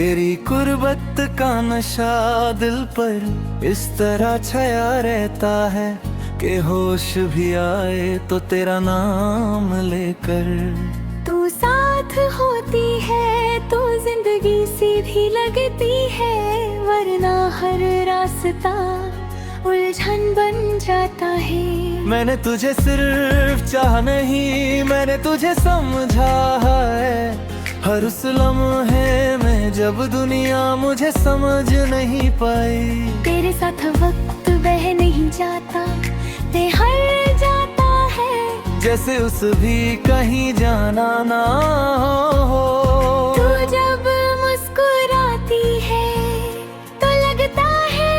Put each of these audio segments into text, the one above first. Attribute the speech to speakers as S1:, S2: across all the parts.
S1: तेरी कुर्बत का नशा दिल पर इस तरह छाया रहता है कि होश भी आए तो तेरा नाम लेकर।
S2: तू साथ होती है तो जिंदगी सीधी लगती है, वरना हर रास्ता उलझन बन जाता है।
S1: मैंने तुझे सिर्फ चाहा नहीं, मैंने तुझे समझा है। हर उस लम्हे में जब दुनिया मुझे समझ नहीं पाई,
S2: तेरे साथ वक्त बह नहीं जाता, हर जाता है
S1: जैसे उस भी कहीं जाना ना हो।
S2: तू जब मुस्कुराती है तो लगता है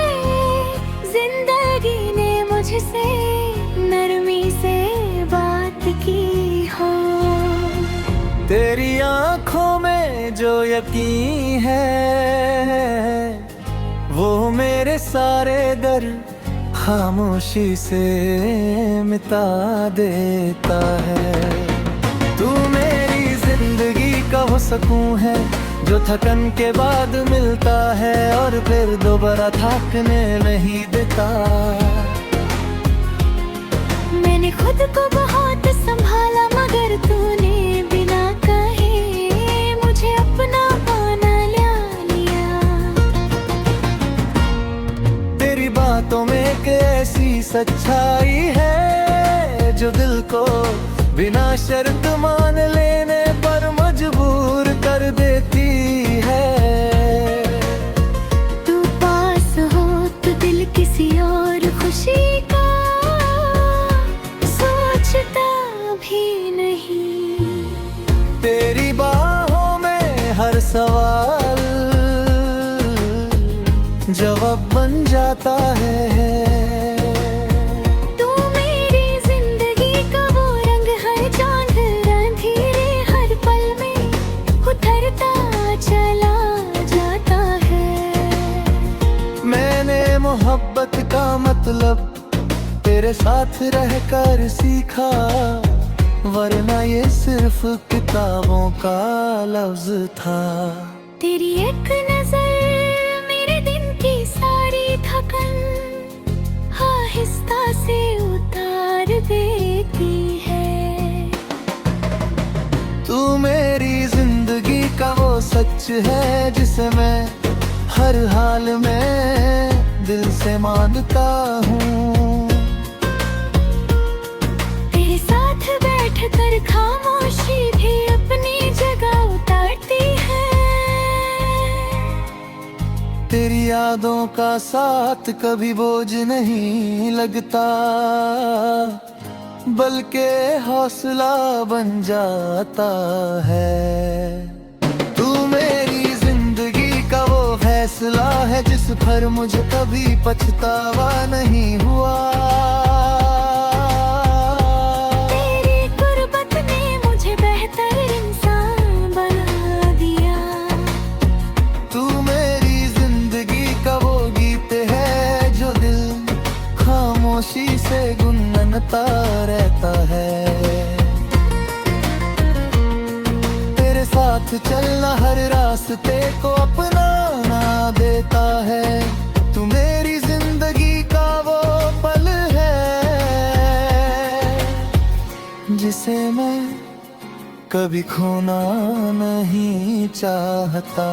S2: जिंदगी ने मुझसे नरमी से बात की हो।
S1: तेरी आंखों में जो यकीन है वो मेरे सारे डर खामोशी से मिटा देता है। तू मेरी जिंदगी का वो सुकून है जो थकन के बाद मिलता है और फिर दोबारा थकने नहीं देता।
S2: मैंने खुद को बहुत संभाला मगर तूने बिना कहे मुझे अपना पाना लिया।
S1: तेरी बातों में एक ऐसी सच्चाई है जो दिल को बिना शर्त मान लेने पर मजबूर कर देती है।
S2: तू पास हो तो दिल किसी और खुशी का सोचता भी नहीं।
S1: तेरी बाहों में हर सवाल जवाब बन जाता है।
S2: तू मेरी जिंदगी का वो रंग हर चांद अंधेरे हर पल में उतरता चला जाता है।
S1: मैंने मोहब्बत का मतलब तेरे साथ रहकर सीखा, वरना ये सिर्फ किताबों का लफ्ज था।
S2: तेरी एक नजर मेरे दिन की सारी थकन आहिस्ता से उतार देती है।
S1: तू मेरी जिंदगी का वो सच है जिसे मैं हर हाल में दिल से मानता हूँ।
S2: तेरे साथ बैठकर खामोशी भी अपनी जगह उतारती है।
S1: तेरी यादों का साथ कभी बोझ नहीं लगता, बल्कि हौसला बन जाता है। तू मेरी जिंदगी का वो फैसला है जिस पर मुझे कभी पछतावा नहीं हुआ।
S2: तेरी गुर्बत ने मुझे बेहतर इंसान बना दिया।
S1: तू मेरी जिंदगी का वो गीत है जो दिल खामोशी से गुनगुनाता रहता है। तेरे साथ चलना हर रास्ते को अपनाना देता है। तू मेरी जिंदगी का वो पल है जिसे मैं कभी खोना नहीं चाहता।